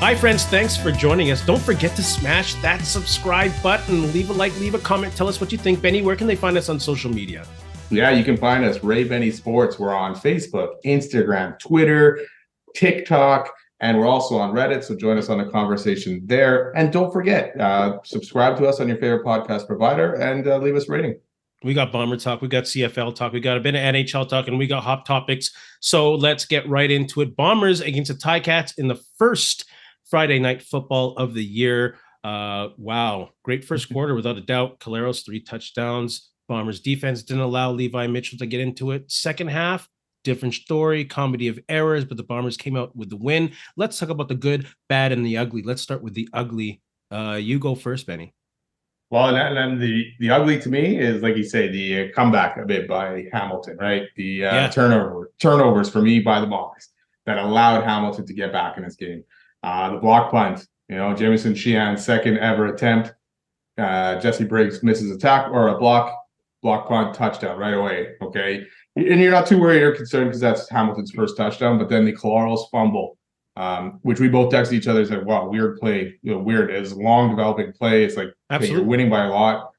Hi, friends. Thanks for joining us. Don't forget to smash that subscribe button. Leave a like, leave a comment. Tell us what you think. Benny, where can they find us on social media? Yeah, you can find us, Ray Benny Sports. We're on Facebook, Instagram, Twitter, TikTok, and we're also on Reddit. So join us on the conversation there. And don't forget, subscribe to us on your favorite podcast provider and leave us a rating. We got Bomber talk, we got CFL talk, we got a bit of NHL talk, and we got hot topics. So let's get right into it. Bombers against the Ticats in the first Friday night football of the year. Wow, great first quarter without a doubt. Caleros, 3 touchdowns. Bombers defense didn't allow Levi Mitchell to get into it. Second half, different story, comedy of errors, but the Bombers came out with the win. Let's talk about the good, bad, and the ugly. Let's start with the ugly. You go first, Benny. Well, and then the ugly to me is, like you say, the comeback a bit by Hamilton, right? The turnovers for me by the Bombers that allowed Hamilton to get back in this game. The block punt, Jamison Sheehan's second ever attempt. Jesse Briggs misses a tackle or a block punt, touchdown right away. Okay. And you're not too worried or concerned because that's Hamilton's first touchdown. But then the Caleros fumble, which we both texted each other and said, wow, weird play. Weird. It's a long developing play. It's like, okay, you're winning by a lot.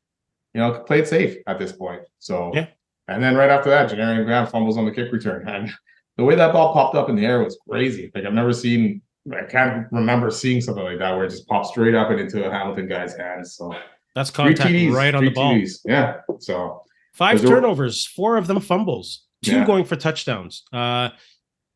Play it safe at this point. So, yeah. And then right after that, Janarian Graham fumbles on the kick return. And the way that ball popped up in the air was crazy. Like, I can't remember seeing something like that where it just popped straight up and into a Hamilton guy's hands. So that's contact right on the ball. TDs. Yeah. So 5 turnovers, 4 of them fumbles, 2 going for touchdowns.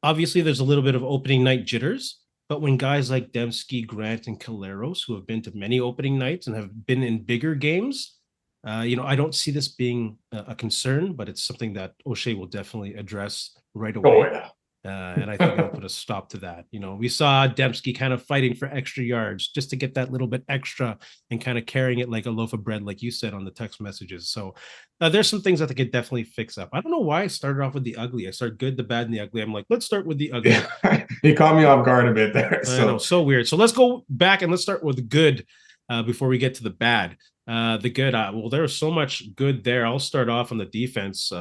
Obviously, there's a little bit of opening night jitters, but when guys like Dembski, Grant, and Caleros, who have been to many opening nights and have been in bigger games, I don't see this being a concern, but it's something that O'Shea will definitely address right away. Oh, yeah. And I think it'll put a stop to that. We saw Dembski kind of fighting for extra yards just to get that little bit extra and kind of carrying it like a loaf of bread, like you said on the text messages. So there's some things that they could definitely fix up. I don't know why I started off with the ugly. I started good, the bad, and the ugly. I'm like, let's start with the ugly. Yeah. You caught me off guard a bit there. I know, so weird. So let's go back and let's start with the good before we get to the bad. The good, well, there was so much good there. I'll start off on the defense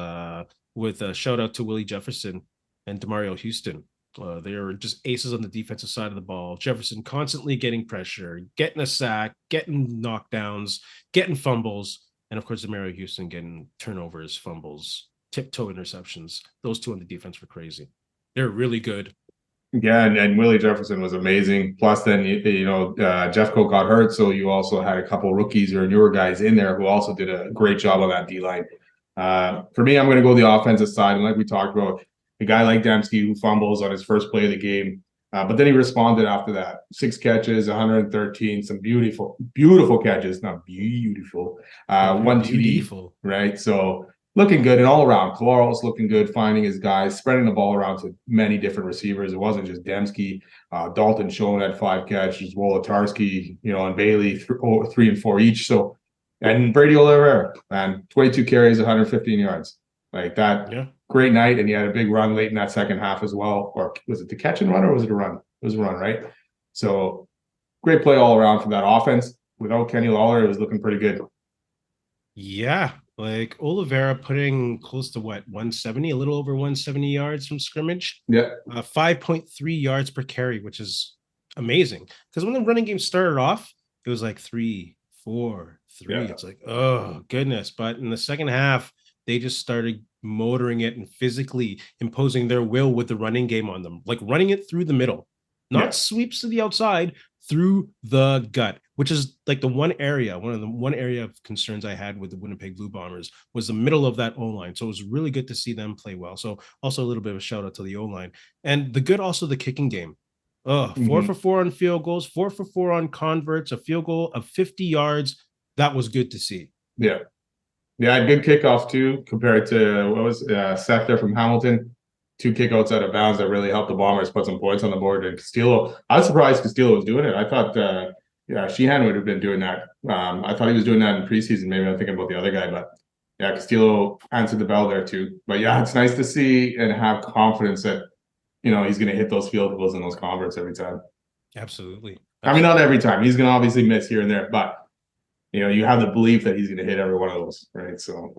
with a shout out to Willie Jefferson and DeMario Houston. They are just aces on the defensive side of the ball. Jefferson constantly getting pressure, getting a sack, getting knockdowns, getting fumbles, and of course, DeMario Houston getting turnovers, fumbles, tiptoe interceptions. Those 2 on the defense were crazy. They're really good. Yeah, and Willie Jefferson was amazing. Plus, then Jeffco got hurt, so you also had a couple rookies or newer guys in there who also did a great job on that D line. For me, I'm going to go the offensive side, and like we talked about, a guy like Dembski who fumbles on his first play of the game, but then he responded after that. 6 catches, 113, some beautiful catches, not beautiful. 1 TD, right? So looking good and all around. Caleros looking good, finding his guys, spreading the ball around to many different receivers. It wasn't just Dembski. Dalton Schoen had 5 catches, Wolotarski, and Bailey 3 and 4 each. So, and Brady Oliveira, and 22 carries, 115 yards. Like that. Yeah. Great night, and he had a big run late in that second half as well. Or was it the catch and run, or was it a run? It was a run, right? So great play all around for that offense. Without Kenny Lawler, it was looking pretty good. Yeah, like Oliveira putting close to 170, a little over 170 yards from scrimmage. Yeah, 5.3 yards per carry, which is amazing. Because when the running game started off, it was like 3, 4, 3. Yeah. It's like, oh goodness! But in the second half, they just started motoring it and physically imposing their will with the running game on them, like running it through the middle, not sweeps to the outside, through the gut, which is like the one area of concerns I had with the Winnipeg Blue Bombers was the middle of that O-line. So it was really good to see them play well. So also a little bit of a shout out to the O-line, and the good, also the kicking game. 4 for 4 on field goals, 4 for 4 on converts, a field goal of 50 yards. That was good to see. Yeah. Yeah, good kickoff too, compared to what was Seth there from Hamilton. 2 kickouts out of bounds that really helped the Bombers put some points on the board. And Castillo, I was surprised Castillo was doing it. I thought, Sheehan would have been doing that. I thought he was doing that in preseason. Maybe I'm thinking about the other guy, but yeah, Castillo answered the bell there too. But yeah, it's nice to see and have confidence that he's going to hit those field goals and those converts every time. Absolutely. I mean, not every time. He's going to obviously miss here and there, but you have the belief that he's going to hit every one of those, right? So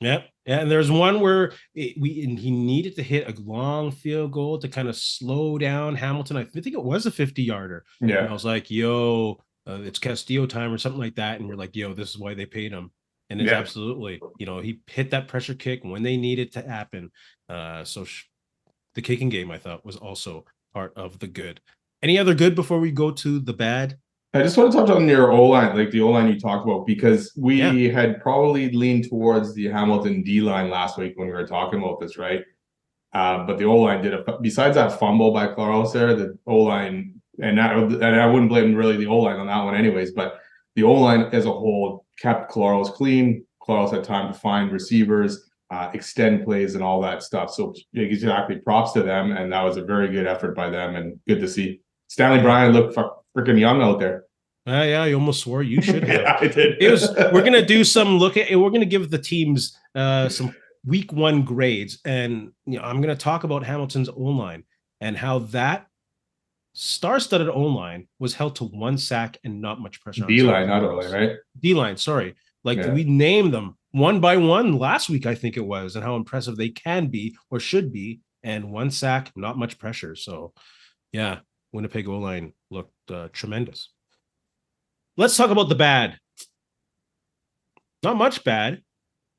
Yeah, yeah, and there's one where he needed to hit a long field goal to kind of slow down Hamilton. I think it was a 50-yarder. And I Yeah. was like, "Yo, it's Castillo time" or something like that. And we're like, "Yo, this is why they paid him." And it's Yeah. absolutely, he hit that pressure kick when they needed to happen. The kicking game, I thought, was also part of the good. Any other good before we go to the bad? I just want to touch on your O line, like the O line you talked about, because Yeah. we had probably leaned towards the Hamilton D line last week when we were talking about this, right? But the O line besides that fumble by Claros there, the O line, and I wouldn't blame really the O line on that one, anyways. But the O line as a whole kept Claros clean. Claros had time to find receivers, extend plays, and all that stuff. So exactly, props to them, and that was a very good effort by them, and good to see. Stanley Bryan looked freaking young out there. Yeah, you almost swore you should have. Yeah, I did. We're gonna do some we're gonna give the teams some week 1 grades, and I'm gonna talk about Hamilton's O-line and how that star-studded O-line was held to 1 sack and not much pressure on D line, not O line, right? D-line, sorry. Like we named them one by one last week, I think it was, and how impressive they can be or should be, and 1 sack, not much pressure. So yeah, Winnipeg O-line looked tremendous. Let's talk about the bad. Not much bad.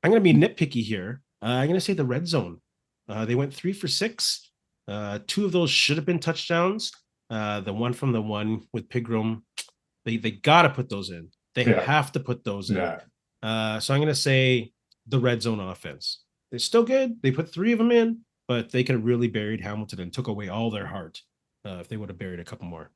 I'm going to be nitpicky here. I'm going to say the red zone. They went 3 for 6. 2 of those should have been touchdowns. The one from the one with Pigram, they got to put those in. They have to put those in. So I'm going to say the red zone offense. They're still good. They put 3 of them in, but they could have really buried Hamilton and took away all their heart if they would have buried a couple more.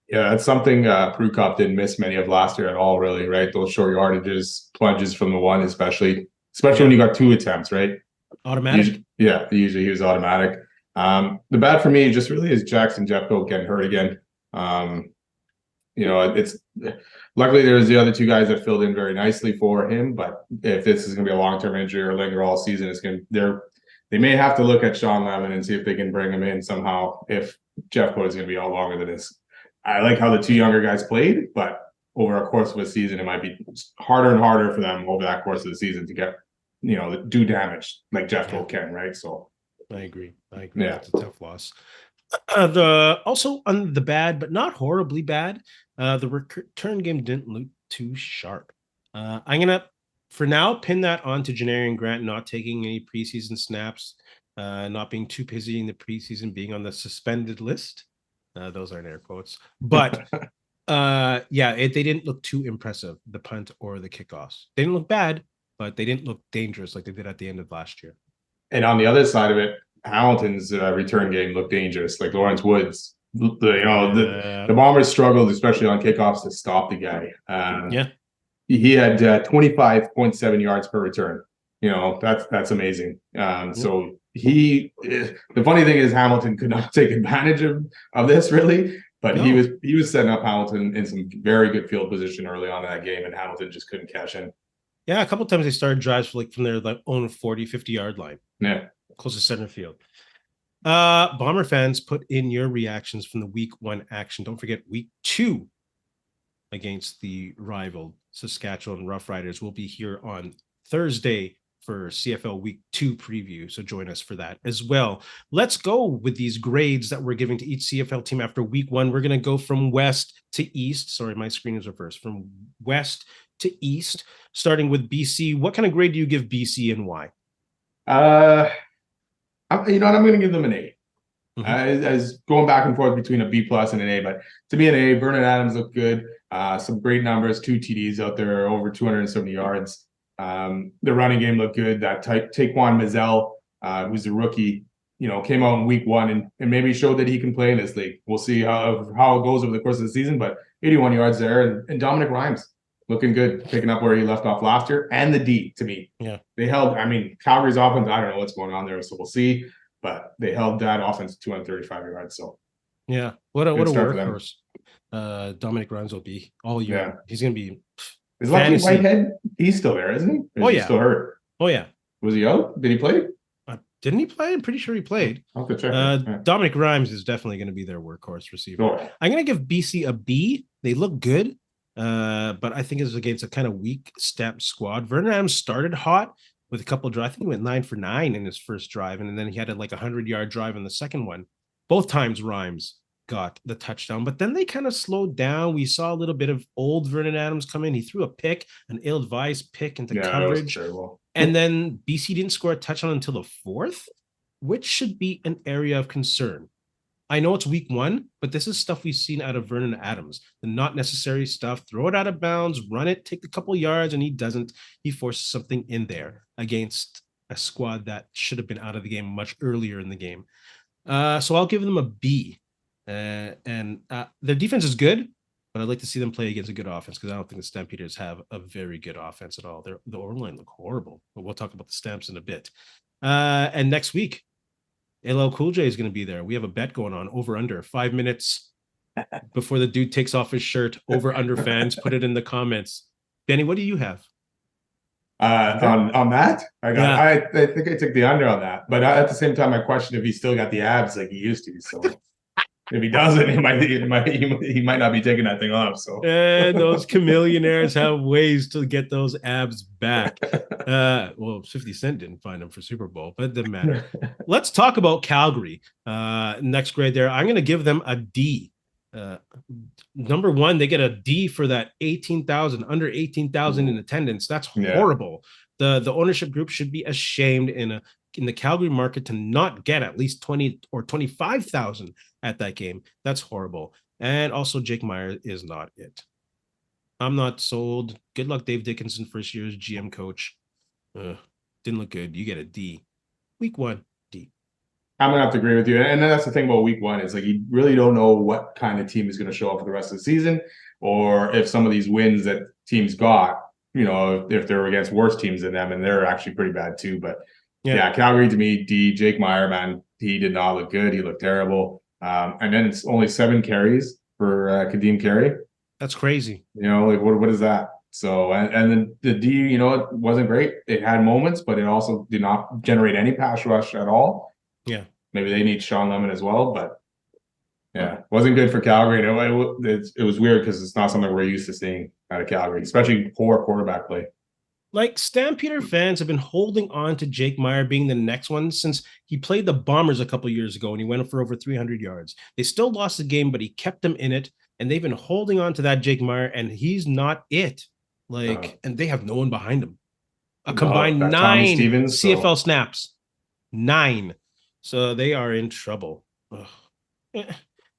Yeah, that's something Prukop didn't miss many of last year at all, really, right? Those short yardages, plunges from the one, especially when you got 2 attempts, right? Automatic. Usually he was automatic. The bad for me just really is Jackson Jeffcoat getting hurt again. It's luckily there's the other 2 guys that filled in very nicely for him, but if this is going to be a long-term injury or linger all season, they may have to look at Sean Levin and see if they can bring him in somehow if Jeffcoat is going to be out longer than this. I like how the 2 younger guys played, but over a course of a season, it might be harder and harder for them over that course of the season to get, do damage like Jeffcoat can, right? So I agree. Yeah. That's a tough loss. Also on the bad, but not horribly bad, the return game didn't look too sharp. I'm gonna, for now, pin that on to Janarian Grant not taking any preseason snaps, not being too busy in the preseason, being on the suspended list. Those aren't air quotes, but they didn't look too impressive, the punt or the kickoffs. They didn't look bad, but they didn't look dangerous like they did at the end of last year. And on the other side of it, Hamilton's return game looked dangerous. Like Lawrence Woods, the Bombers struggled, especially on kickoffs, to stop the guy. He had 25.7 yards per return. That's amazing. So the funny thing is Hamilton could not take advantage of this really, but he was setting up Hamilton in some very good field position early on in that game, and Hamilton just couldn't cash in. Yeah, a couple of times they started drives from their own 40, 50-yard line. Yeah. Close to center field. Bomber fans, put in your reactions from the week 1 action. Don't forget week 2 against the rival Saskatchewan Roughriders. We'll be here on Thursday for CFL week 2 preview. So join us for that as well. Let's go with these grades that we're giving to each CFL team after week 1. We're going to go from west to east. Sorry, my screen is reversed. From west to east, starting with BC. What kind of grade do you give BC and why? I'm going to give them an A. As going back and forth between a B plus and an A, but to be an A, Vernon Adams looked good. Some great numbers, 2 TDs out there, over 270 yards. The running game looked good. That Taquan Mizell, who's a rookie, came out in week 1 and maybe showed that he can play in this league. We'll see how it goes over the course of the season, but 81 yards there. And Dominic Rhymes looking good, picking up where he left off last year. And the D, to me. Yeah. They held, Calgary's offense, I don't know what's going on there, so we'll see. But they held that offense to 235 yards. So yeah, what a workhorse Dominic Rhymes will be all year. Yeah. He's going to be. Is Lucky Whitehead? He's still there, isn't he? Or is he still hurt? Oh yeah. Was he out? Did he play? Didn't he play? I'm pretty sure he played. I'll have to check. Dominic Rhymes is definitely going to be their workhorse receiver. Oh. I'm going to give BC a B. They look good, but I think it's against a kind of weak step squad. Vernon Adams started hot, with a couple of drives. I think he went 9 for 9 in his first drive, and then he had a 100-yard drive in the second one. Both times Rhymes got the touchdown, but then they kind of slowed down. We saw a little bit of old Vernon Adams come in. He threw a pick, an ill-advised pick into coverage. And then BC didn't score a touchdown until the fourth, which should be an area of concern. I know it's week 1, but this is stuff we've seen out of Vernon Adams. The not necessary stuff, throw it out of bounds, run it, take a couple yards, and he doesn't. He forces something in there against a squad that should have been out of the game much earlier in the game. So I'll give them a B. Their defense is good, but I'd like to see them play against a good offense because I don't think the Stampeders have a very good offense at all. The O-line look horrible, but we'll talk about the Stamps in a bit. And next week, LL Cool J is going to be there. We have a bet going on over under 5 minutes before the dude takes off his shirt. Over under fans, put it in the comments. Benny, what do you have? On that, I think I took the under on that. But at the same time, I question if he still got the abs like he used to. So if he doesn't, he might not be taking that thing off. So and those chameleonaires have ways to get those abs back. Well, 50 Cent didn't find them for Super Bowl, but it doesn't matter. Let's talk about Calgary. Next grade there. I'm going to give them a D. Number one, they get a D for that 18,000, under 18,000 in attendance. That's horrible. The ownership group should be ashamed in the Calgary market to not get at least 20 or 25,000 at that game. That's horrible. And also Jake Meyer is not it. I'm not sold. Good luck, Dave Dickinson, first year's GM coach. Didn't look good. You get a D. Week 1, D. I'm gonna have to agree with you. And then that's the thing about week 1 is you really don't know what kind of team is going to show up for the rest of the season, or if some of these wins that teams got, if they're against worse teams than them, and they're actually pretty bad too. But yeah, Calgary to me, D. Jake Meyer, man, he did not look good. He looked terrible. And then it's only 7 carries for Kadeem Carey. That's crazy. What is that? So, and then the D, it wasn't great. It had moments, but it also did not generate any pass rush at all. Yeah. Maybe they need Sean Lemon as well, but yeah, wasn't good for Calgary. It was weird because it's not something we're used to seeing out of Calgary, especially poor quarterback play. Stampeder fans have been holding on to Jake Meyer being the next one since he played the Bombers a couple years ago and he went for over 300 yards. They still lost the game, but he kept them in it, and they've been holding on to that Jake Meyer, and he's not it. And they have no one behind him. A combined 9 Stevens, CFL snaps. 9. So they are in trouble. Do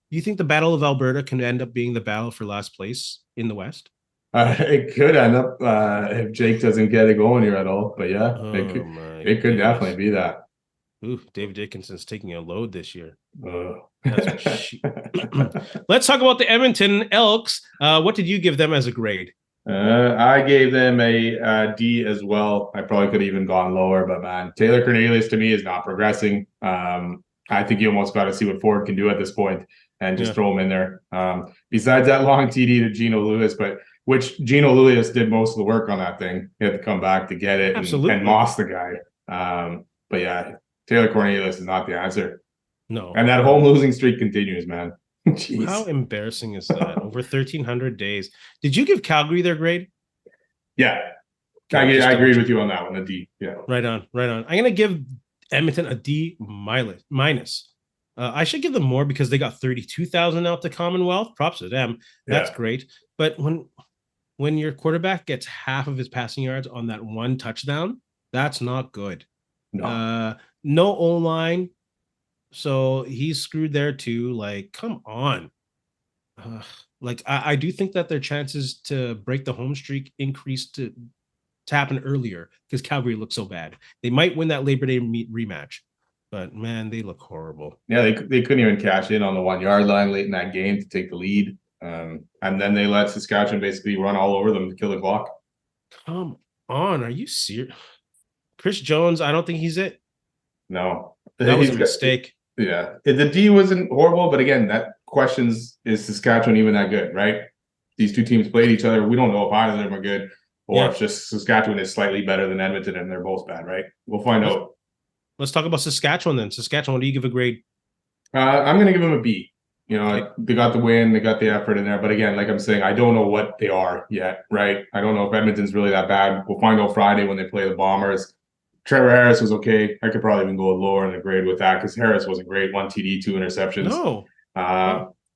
you think the Battle of Alberta can end up being the battle for last place in the West? It could end up if Jake doesn't get it going here at all. But yeah, it could definitely be that. Ooh, Dave Dickinson's taking a load this year. Let's talk about the Edmonton Elks. What did you give them as a grade? I gave them a D as well. I probably could have even gone lower, but man, Taylor Cornelius to me is not progressing. I think you almost got to see what Ford can do at this point and just throw him in there. Besides that long TD to Geno Lewis, which Geno Lewis did most of the work on that thing. He had to come back to get it and moss the guy. But yeah, Taylor Cornelius is not the answer. No. And that home losing streak continues, man. Jeez. How embarrassing is that? Over 1,300 days. Did you give Calgary their grade? Yeah. I agreed with you on that one, a D. Yeah. Right on. I'm going to give Edmonton a D minus. I should give them more because they got 32,000 out to Commonwealth. Props to them. That's great. But when your quarterback gets half of his passing yards on that one touchdown, that's not good. No O-line. So he's screwed there too. Come on. I do think that their chances to break the home streak increased to happen earlier because Calgary looked so bad. They might win that Labor Day rematch, but man, they look horrible. Yeah, they couldn't even cash in on the 1 yard line late in that game to take the lead. And then they let Saskatchewan basically run all over them to kill the clock. Come on, are you serious? Chris Jones, I don't think he's it. No. That was a mistake. Yeah. The D wasn't horrible, but again, that questions, is Saskatchewan even that good, right? These two teams played each other. We don't know if either of them are good or if just Saskatchewan is slightly better than Edmonton and they're both bad, right? We'll find out. Let's talk about Saskatchewan then. Saskatchewan, what do you give a grade? I'm going to give them a B. They got the win, they got the effort in there. But again, like I'm saying, I don't know what they are yet, right? I don't know if Edmonton's really that bad. We'll find out Friday when they play the Bombers. Trevor Harris was okay. I could probably even go lower in the grade with that because Harris wasn't great. 1 TD, 2 interceptions. No.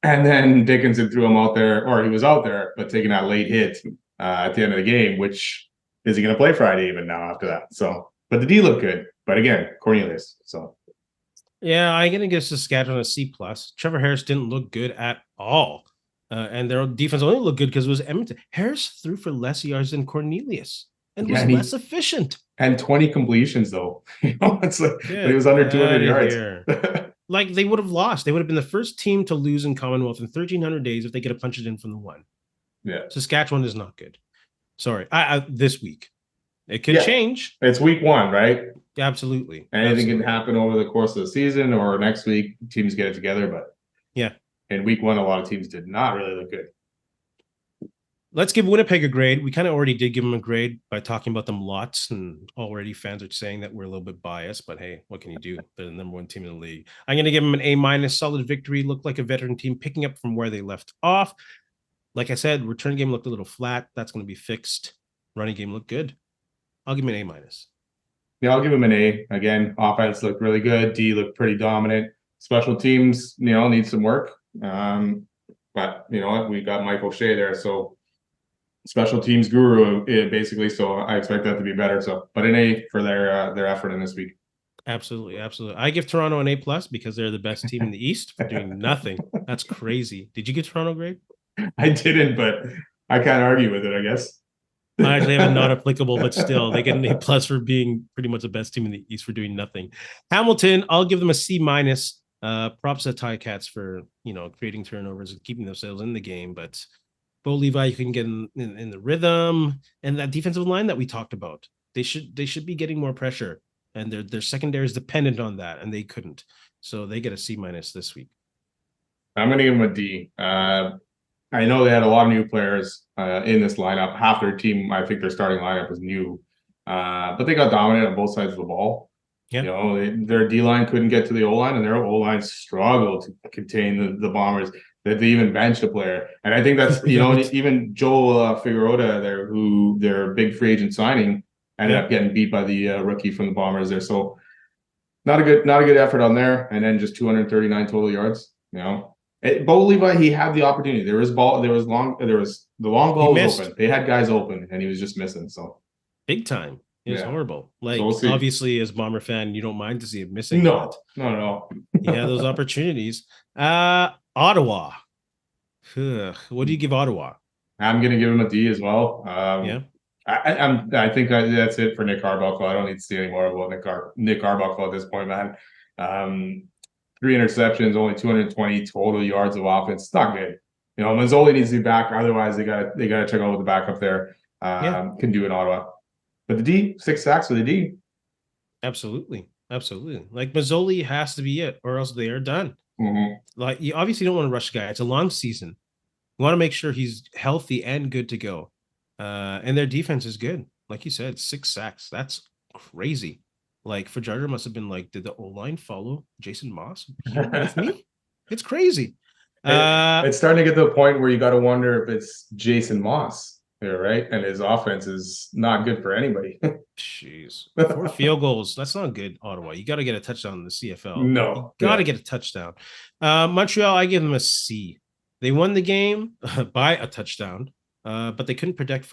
And then Dickinson threw him out there, or he was out there, but taking that late hit at the end of the game, which is he going to play Friday even now after that? So, but the D looked good. But again, Cornelius. So, yeah, I'm going to give Saskatchewan a C plus. Trevor Harris didn't look good at all. And their defense only looked good because it was Edmonton. Harris threw for less yards than Cornelius and was less efficient. And 20 completions, though. It's like he was under 200 yards. Like they would have lost. They would have been the first team to lose in Commonwealth in 1,300 days if they could have punched it in from the one. Yeah. Saskatchewan is not good. Sorry. This week. It can change. It's week 1, right? Absolutely. Anything can happen over the course of the season or next week. Teams get it together. But yeah, in week 1, a lot of teams did not really look good. Let's give Winnipeg a grade. We kind of already did give them a grade by talking about them lots, and already fans are saying that we're a little bit biased, but hey, what can you do? They're the number 1 team in the league. I'm going to give them an A-, solid victory. Looked like a veteran team picking up from where they left off. Like I said, return game looked a little flat. That's going to be fixed. Running game looked good. I'll give him an A-. Yeah, I'll give him an A. Again, offense looked really good. D looked pretty dominant. Special teams, need some work. But you know what? We got Mike O'Shea there, so special teams guru basically. So I expect that to be better. So, but an A for their effort in this week. Absolutely. I give Toronto an A+ because they're the best team in the East for doing nothing. That's crazy. Did you get Toronto grade? I didn't, but I can't argue with it, I guess. I actually have a not applicable, but still, they get an A+ for being pretty much the best team in the East for doing nothing. Hamilton, I'll give them a C-. Props to Ticats for creating turnovers and keeping themselves in the game. But Bo Levi, you can get in the rhythm, and that defensive line that we talked about. They should be getting more pressure, and their secondary is dependent on that, and they couldn't. So they get a C- this week. I'm going to give them a D. I know they had a lot of new players in this lineup. Half their team, I think their starting lineup was new, but they got dominant on both sides of the ball. Yeah. Their D-line couldn't get to the O-line, and their O-line struggled to contain the Bombers. That they even benched a player, and I think that's even Joel Figueroa there, who their big free agent signing, ended up getting beat by the rookie from the Bombers there. So not a good effort on there, and then just 239 total yards. Bo Levi, he had the opportunity. The long ball was open. They had guys open, and he was just missing. So big time. It was horrible. Like, so obviously, as Bomber fan, you don't mind to see him missing. No. He had those opportunities. Ottawa. What do you give Ottawa? I'm going to give him a D as well. I think that's it for Nick Arbuckle. I don't need to see any more about Nick Arbuckle at this point, man. 3 interceptions, only 220 total yards of offense. It's not good. Mazzoli needs to be back. Otherwise, they got to check out what the backup there can do in Ottawa. But the D, 6 sacks for the D. Absolutely. Like Mazzoli has to be it, or else they are done. Mm-hmm. Like, you obviously don't want to rush a guy. It's a long season. You want to make sure he's healthy and good to go. And their defense is good. Like you said, 6 sacks. That's crazy. Like, Fajardo must have been like, did the O-line follow Jason Moss with me? It's crazy. It's starting to get to the point where you got to wonder if it's Jason Moss there, right? And his offense is not good for anybody. Jeez. 4 field goals. That's not good, Ottawa. You got to get a touchdown in the CFL. No. Got to get a touchdown. Montreal, I give them a C. They won the game by a touchdown, but they couldn't protect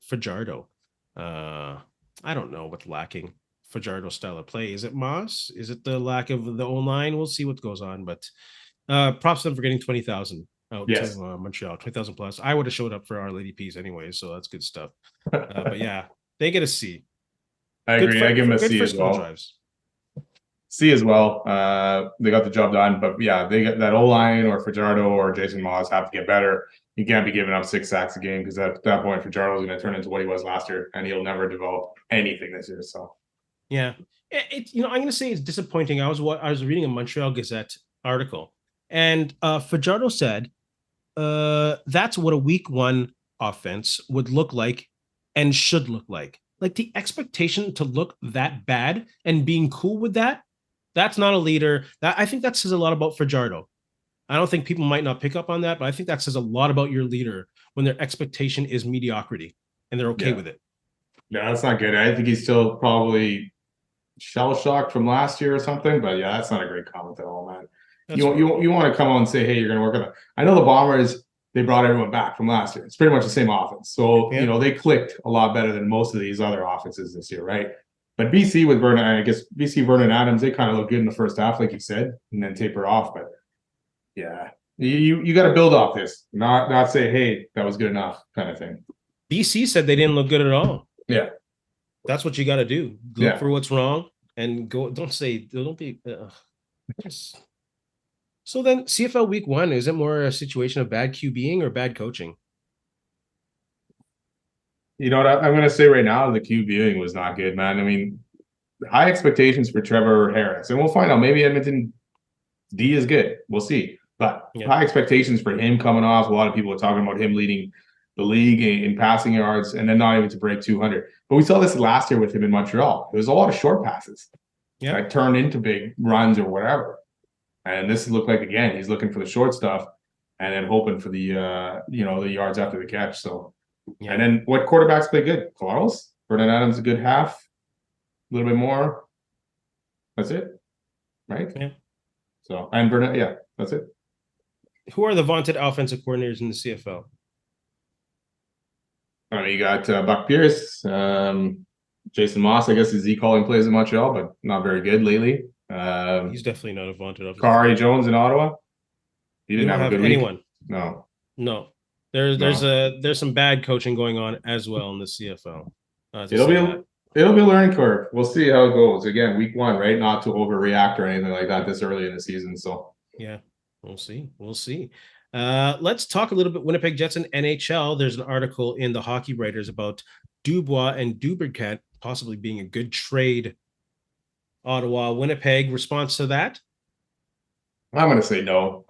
Fajardo. I don't know what's lacking. Fajardo style of play. Is it Moss? Is it the lack of the O-line? We'll see what goes on, but props to them for getting 20,000 out to Montreal, 20,000 plus. I would have showed up for Our Lady Peace anyway, so that's good stuff. But yeah, they get a C. I agree. I give them a C as well. Drives. C as well. They got the job done, but yeah, they get that O-line or Fajardo or Jason Moss have to get better. You can't be giving up 6 sacks a game because at that point, Fajardo is going to turn into what he was last year, and he'll never develop anything this year. So. Yeah, I'm going to say it's disappointing. I was reading a Montreal Gazette article, and Fajardo said that's what a week 1 offense would look like and should look like. Like, the expectation to look that bad and being cool with that's not a leader. I think that says a lot about Fajardo. I don't think people might not pick up on that, but I think that says a lot about your leader when their expectation is mediocrity and they're okay with it. No, that's not good. I think he's still probably shell shocked from last year or something. But yeah, that's not a great comment at all, man. That's You want to come on and say, hey, you're going to work on it. I know the Bombers, they brought everyone back from last year. It's pretty much the same offense. So, yeah. they clicked a lot better than most of these other offenses this year, right? But BC with Vernon, I guess BC, Vernon Adams, they kind of look good in the first half, like you said, and then taper off. But yeah, you got to build off this, not say, hey, that was good enough kind of thing. BC said they didn't look good at all. Yeah. That's what you got to do. Look for what's wrong and go. Don't be. So then CFL week 1, is it more a situation of bad QBing or bad coaching? You know what I'm going to say right now? The QBing was not good, man. I mean, high expectations for Trevor Harris, and we'll find out. Maybe Edmonton D is good. We'll see. But high expectations for him coming off. A lot of people are talking about him leading the league in passing yards and then not even to break 200. But we saw this last year with him in Montreal. There was a lot of short passes that turned into big runs or whatever. And this looked like, again, he's looking for the short stuff and then hoping for the the yards after the catch. So, and then what quarterbacks play good? Carlos, Vernon Adams, a good half, a little bit more. That's it, right? Yeah. So, and Vernon, that's it. Who are the vaunted offensive coordinators in the CFL? You got Buck Pierce, Jason Moss. I guess is he calling plays in Montreal, but not very good lately. He's definitely not a vaunted offensive. Kari Jones in Ottawa. He didn't have a good anyone. Week. No. There's some bad coaching going on as well in the CFL. It'll be a learning curve. We'll see how it goes. Again, week 1, right? Not to overreact or anything like that this early in the season. So yeah, we'll see. Let's talk a little bit Winnipeg Jets and NHL. There's an article in the Hockey Writers about Dubois and DeBrincat possibly being a good trade. Ottawa, Winnipeg, response to that? I'm going to say no.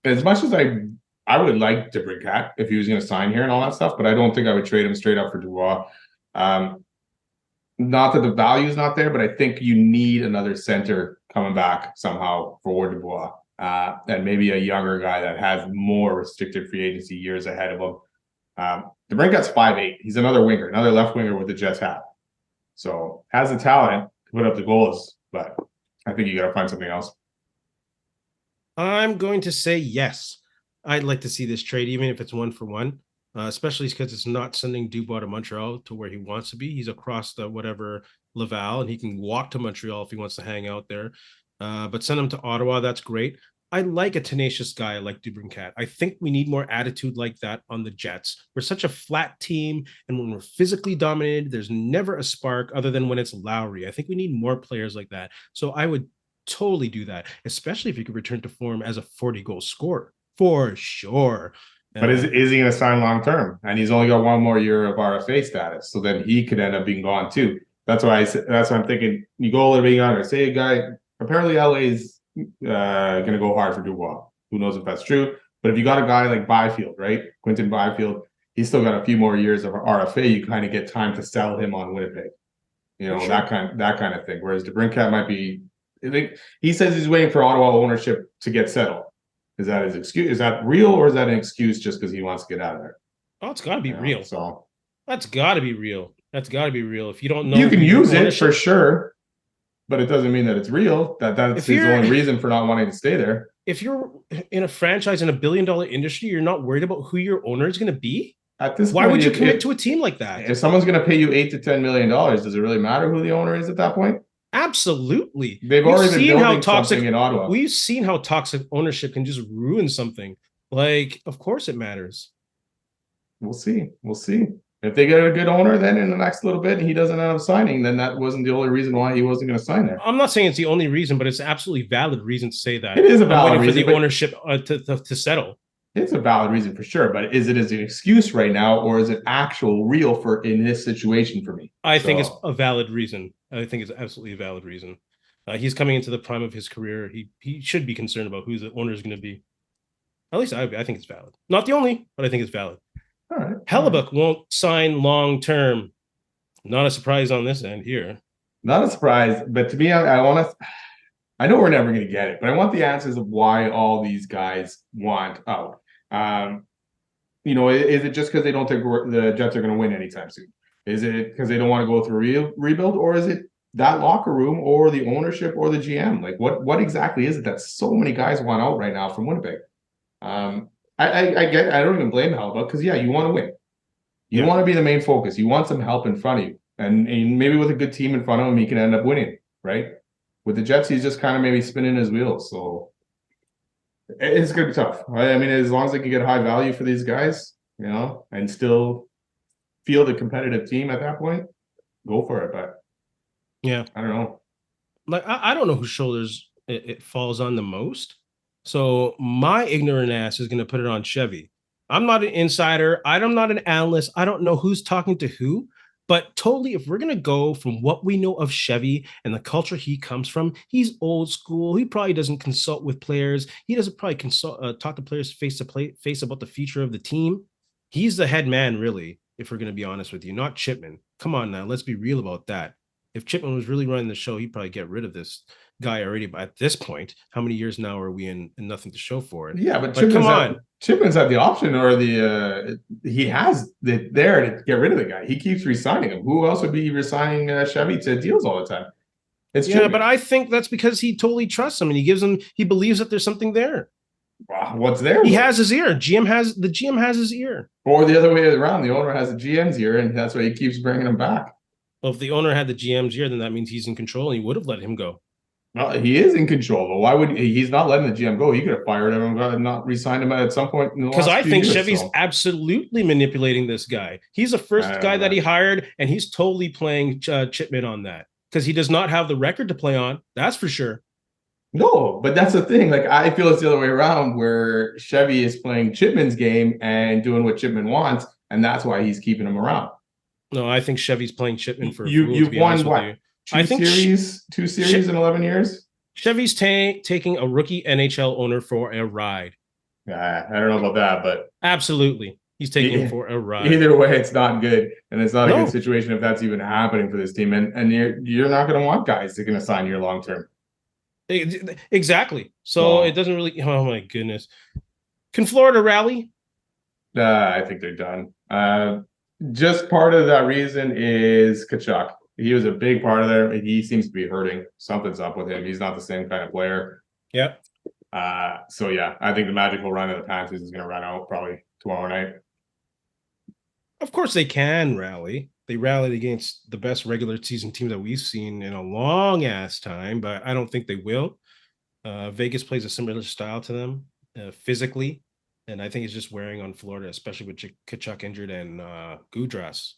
As much as I would like DeBrincat if he was going to sign here and all that stuff, but I don't think I would trade him straight up for Dubois. Not that the value is not there, but I think you need another center coming back somehow for Dubois. And maybe a younger guy that has more restricted free agency years ahead of him. DeBrincat's 5'8". He's another winger, another left winger with the Jets hat. So has the talent to put up the goals, but I think you got to find something else. I'm going to say yes. I'd like to see this trade, even if it's 1-for-1, especially because it's not sending Dubois to Montreal to where he wants to be. He's across the Laval, and he can walk to Montreal if he wants to hang out there. But send him to Ottawa. That's great. I like a tenacious guy like DeBrincat. I think we need more attitude like that on the Jets. We're such a flat team, and when we're physically dominated, there's never a spark other than when it's Lowry. I think we need more players like that. So I would totally do that, especially if he could return to form as a 40-goal scorer. For sure. But is he going to sign long term? And he's only got 1 more year of RFA status, so then he could end up being gone too. That's why I'm thinking. You go a little bit younger. Say a guy. Apparently, LA's going to go hard for Dubois. Who knows if that's true? But if you got a guy like Byfield, right, Quinton Byfield, he's still got a few more years of RFA. You kind of get time to sell him on Winnipeg. Sure. that kind of thing. Whereas DeBrincat might be. He says he's waiting for Ottawa ownership to get settled. Is that his excuse? Is that real, or is that an excuse just because he wants to get out of there? Oh, it's got to be real. So that's got to be real. If you don't know, you can use it for sure, but it doesn't mean that it's real. That's his only reason for not wanting to stay there. If you're in a franchise in $1 billion industry, you're not worried about who your owner is going to be. At this why point, would you commit to a team like that? If someone's going to pay you $8 to $10 million, does it really matter who the owner is at that point? Absolutely. They've already been building something in Ottawa. We've seen how toxic ownership can just ruin something. Like, of course it matters. We'll see. If they get a good owner, then in the next little bit, he doesn't end up signing, then that wasn't the only reason why he wasn't going to sign there. I'm not saying it's the only reason, but it's an absolutely valid reason to say that. It is a valid reason. For the ownership to settle. It's a valid reason for sure, but is it as an excuse right now, or is it actual real for in this situation for me? I think it's a valid reason. I think it's absolutely a valid reason. He's coming into the prime of his career. He should be concerned about who the owner is going to be. At least I think it's valid. Not the only, but I think it's valid. All right. Hellebuyck won't sign long term. Not a surprise on this end here. Not a surprise, but to me, I want to. I know we're never going to get it, but I want the answers of why all these guys want out. Is it just because they don't think the Jets are going to win anytime soon? Is it because they don't want to go through rebuild, or is it that locker room, or the ownership, or the GM? Like, what exactly is it that so many guys want out right now from Winnipeg? I get. I don't even blame Hellebuyck because you want to win. You want to be the main focus. You want some help in front of you, and maybe with a good team in front of him, he can end up winning. Right? With the Jets, he's just kind of maybe spinning his wheels. So it's gonna be tough. I mean, as long as they can get high value for these guys, and still field a competitive team at that point, go for it. But I don't know. Like I don't know whose shoulders it falls on the most. So my ignorant ass is going to put it on Chevy. I'm not an insider. I'm not an analyst. I don't know who's talking to who. But totally, if we're going to go from what we know of Chevy and the culture he comes from, he's old school. He probably doesn't consult with players. He doesn't probably talk to players face to face about the future of the team. He's the head man, really, if we're going to be honest with you, not Chipman. Come on now, let's be real about that. If Chipman was really running the show, he'd probably get rid of this guy already. But at this point, how many years now are we in and nothing to show for it? Yeah, but Chipman's had the option, or he has it there to get rid of the guy. He keeps resigning him. Who else would be resigning Chevy to deals all the time? It's Chipman. But I think that's because he totally trusts him and he believes that there's something there. What's there? He has his ear. The GM has his ear. Or the other way around, the owner has the GM's ear, and that's why he keeps bringing him back. Well, if the owner had the GM's ear, then that means he's in control, and he would have let him go. Well, he is in control, but why would he's not letting the GM go? He could have fired him and not re-signed him at some point. Because I think Chevy's absolutely manipulating this guy. He's the first guy that he hired, and he's totally playing Chipman on that because he does not have the record to play on. That's for sure. No, but that's the thing. Like, I feel it's the other way around, where Chevy is playing Chipman's game and doing what Chipman wants, and that's why he's keeping him around. No, I think Chevy's playing Chipman for you've won what? Two series in 11 years. Chevy's taking a rookie NHL owner for a ride. I don't know about that, but absolutely, he's taking him for a ride. Either way, it's not good, and it's not a good situation if that's even happening for this team. And you're not going to want guys that are going to sign you long term. Exactly. So it doesn't really. Oh my goodness. Can Florida rally? I think they're done. Just part of that reason is Tkachuk. He was a big part of there. He seems to be hurting. Something's up with him. He's not the same kind of player. Yep. So yeah, I think the magical run of the Panthers is going to run out probably tomorrow night. Of course they can rally. They rallied against the best regular season team that we've seen in a long ass time, but I don't think they will. Vegas plays a similar style to them physically. And I think it's just wearing on Florida, especially with Tkachuk injured and Goudras.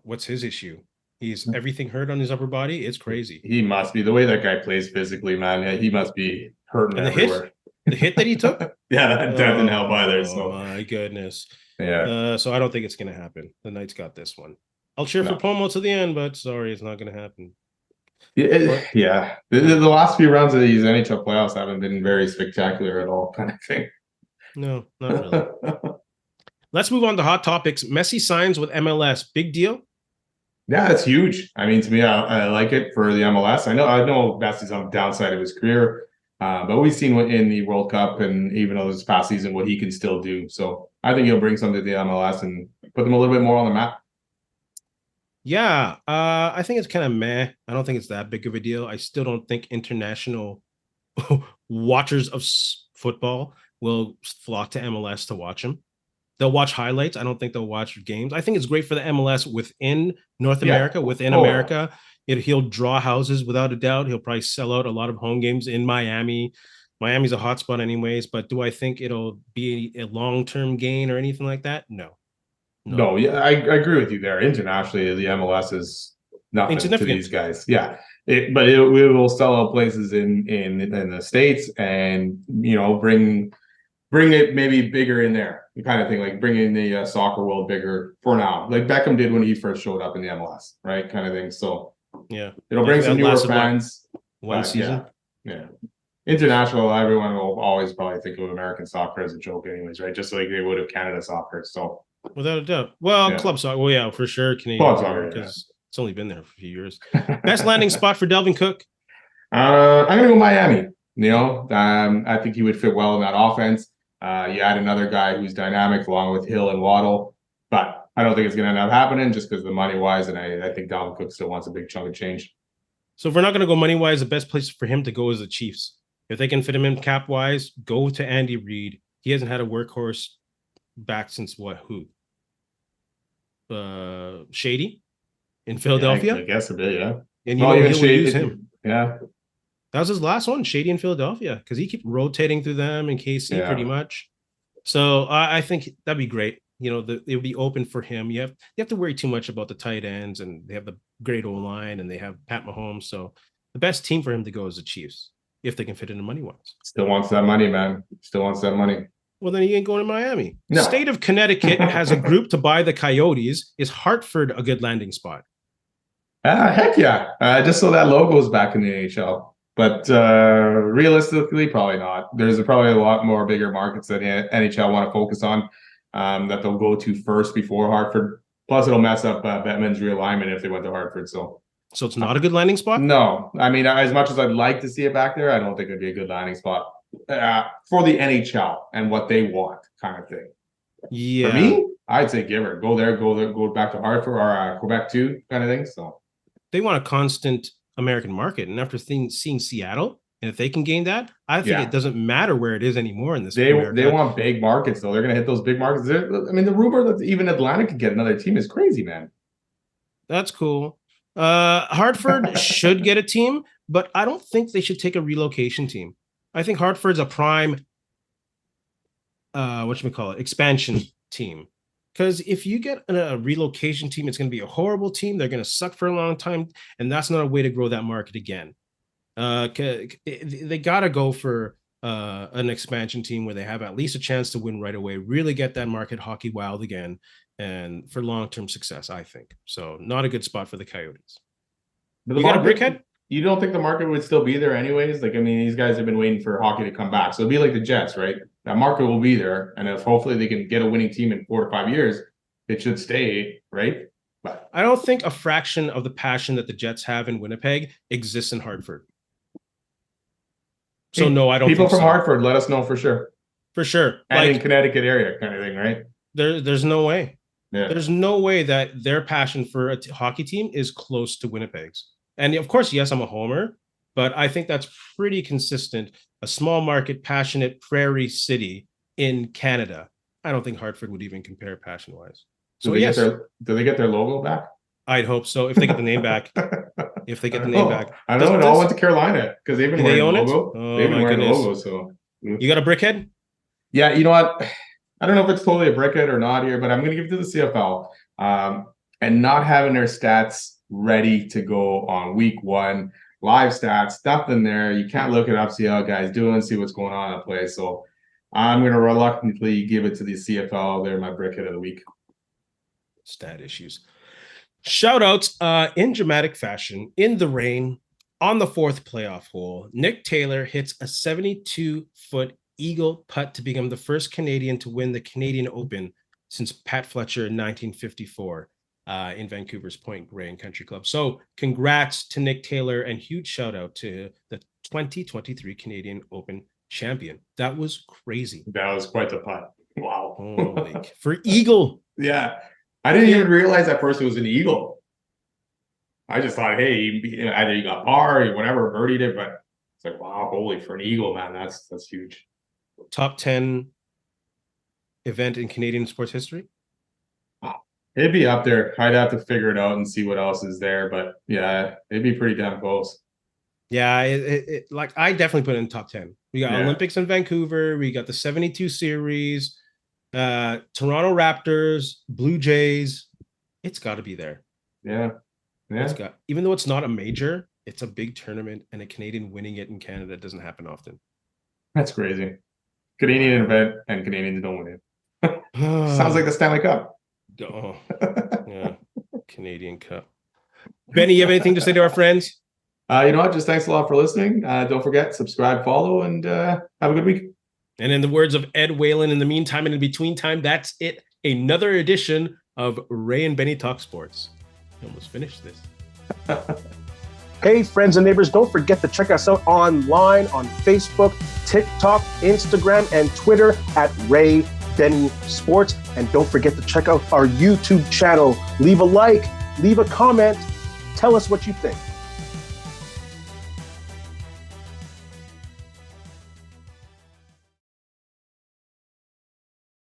What's his issue? He's everything hurt on his upper body. It's crazy. He must be. The way that guy plays physically, man. Yeah, he must be hurting everywhere. The hit that he took? Yeah, that didn't help either. So. My goodness. Yeah. So I don't think it's going to happen. The Knights got this one. I'll cheer for Pomo to the end, but sorry, it's not going to happen. Yeah. The last few rounds of these NHL playoffs haven't been very spectacular at all, kind of thing. No, not really. Let's move on to hot topics. Messi signs with MLS. Big deal? Yeah, it's huge. I mean, to me, I like it for the MLS. I know Messi's on the downside of his career, but we've seen in the World Cup and even though this past season what he can still do. So I think he'll bring something to the MLS and put them a little bit more on the map. Yeah, I think it's kind of meh. I don't think it's that big of a deal. I still don't think international watchers of football will flock to MLS to watch him. They'll watch highlights. I don't think they'll watch games. I think it's great for the MLS within North America, within America. He'll draw houses without a doubt. He'll probably sell out a lot of home games in Miami. Miami's a hotspot anyways, but do I think it'll be a long-term gain or anything like that? No. Yeah, I agree with you there. Internationally, the MLS is nothing to these guys. Yeah. But it will sell out places in the States and, bring it maybe bigger in there, the kind of thing, like bringing the soccer world bigger for now, like Beckham did when he first showed up in the MLS, right? Kind of thing. So yeah, it'll bring some newer fans. One season. Yeah. International, everyone will always probably think of American soccer as a joke anyways, right? Just like they would of Canada soccer. So without a doubt. Well, club soccer. Well, yeah, for sure. Canadian club soccer, because it's only been there for a few years. Best landing spot for Dalvin Cook? I'm going to go Miami. I think he would fit well in that offense. You add another guy who's dynamic along with Hill and Waddle, but I don't think it's going to end up happening just because of the money wise, and I think Dalvin Cook still wants a big chunk of change. So if we're not going to go money wise, the best place for him to go is the Chiefs. If they can fit him in cap wise, go to Andy Reid. He hasn't had a workhorse back since what? Who? Shady in Philadelphia. I guess a bit, yeah. And he'll use him. Yeah. That was his last one, Shady in Philadelphia, because he kept rotating through them in KC pretty much. So I think that'd be great. It would be open for him. You have to worry too much about the tight ends, and they have the great O-line, and they have Pat Mahomes. So the best team for him to go is the Chiefs, if they can fit in the money wise. Still wants that money, man. Still wants that money. Well, then he ain't going to Miami. No. The state of Connecticut has a group to buy the Coyotes. Is Hartford a good landing spot? Heck yeah. Just so that logo's back in the NHL. But realistically, probably not. There's probably a lot more bigger markets that NHL want to focus on that they'll go to first before Hartford. Plus, it'll mess up Bettman's realignment if they went to Hartford. So it's not a good landing spot? No. I mean, as much as I'd like to see it back there, I don't think it'd be a good landing spot for the NHL and what they want kind of thing. Yeah. For me, I'd say give her. Go back to Hartford or Quebec too kind of thing. So they want a constant American market, and after seeing Seattle, and if they can gain that, I think it doesn't matter where it is anymore in this. They want big markets though. They're going to hit those big markets. I mean, the rumor that even Atlanta could get another team is crazy, man. That's cool. Hartford should get a team, but I don't think they should take a relocation team. I think Hartford's a prime, expansion team. Because if you get a relocation team, it's going to be a horrible team. They're going to suck for a long time, and that's not a way to grow that market again. They got to go for an expansion team where they have at least a chance to win right away, really get that market hockey wild again, and for long-term success, I think. So not a good spot for the Coyotes. But you got a Brickhead? You don't think the market would still be there anyways? Like, I mean, these guys have been waiting for hockey to come back. So it'd be like the Jets, right? That market will be there. And if hopefully they can get a winning team in 4 to 5 years, it should stay, right? But I don't think a fraction of the passion that the Jets have in Winnipeg exists in Hartford. So no, I don't think people from Hartford, let us know for sure. For sure. And in Connecticut area kind of thing, right? There's no way. Yeah. There's no way that their passion for a hockey team is close to Winnipeg's. And of course, yes, I'm a homer, but I think that's pretty consistent. A small market, passionate prairie city in Canada. I don't think Hartford would even compare passion-wise. So do they get their logo back? I'd hope so, if they get the name back. If they get the name back. I know it all went to Carolina because they've been wearing the logo. Oh, they've been wearing the logo. So you got a Brickhead? Yeah, you know what? I don't know if it's totally a Brickhead or not here, but I'm going to give it to the CFL. And not having their stats ready to go on week 1, live stats, nothing there. You can't look it up, see how guys doing, see what's going on in the play. So I'm going to reluctantly give it to the CFL. They're my Brickhead of the week. Stat issues. Shoutouts in dramatic fashion, in the rain, on the 4th playoff hole. Nick Taylor hits a 72-foot eagle putt to become the first Canadian to win the Canadian Open since Pat Fletcher in 1954 in Vancouver's Point Grey and Country Club. So congrats to Nick Taylor, and huge shout out to the 2023 Canadian Open champion. That was crazy. That was quite the putt. Wow. Holy, for eagle. Yeah. I didn't even realize at first it was an eagle. I just thought, hey, either you got par or whatever, birdied it, but it's like, wow, holy, for an eagle, man, that's huge. Top 10 event in Canadian sports history? It'd be up there. I'd have to figure it out and see what else is there, but yeah, it'd be pretty damn close. Yeah, like I definitely put it in top 10. We got Olympics in Vancouver. We got the 72 series, Toronto Raptors, Blue Jays. It's got to be there. Yeah. Even though it's not a major, it's a big tournament, and a Canadian winning it in Canada doesn't happen often. That's crazy. Canadian event and Canadians don't win it. Sounds like the Stanley Cup. Oh, yeah. Canadian Cup. Benny, you have anything to say to our friends? You know what? Just thanks a lot for listening. Don't forget, subscribe, follow, and have a good week. And in the words of Ed Whalen, in the meantime and in between time, that's it. Another edition of Ray and Benny Talk Sports. I almost finished this. Hey, friends and neighbors, don't forget to check us out online on Facebook, TikTok, Instagram, and Twitter at Ray Benny Sports. And don't forget to check out our YouTube channel. Leave a like, leave a comment, tell us what you think.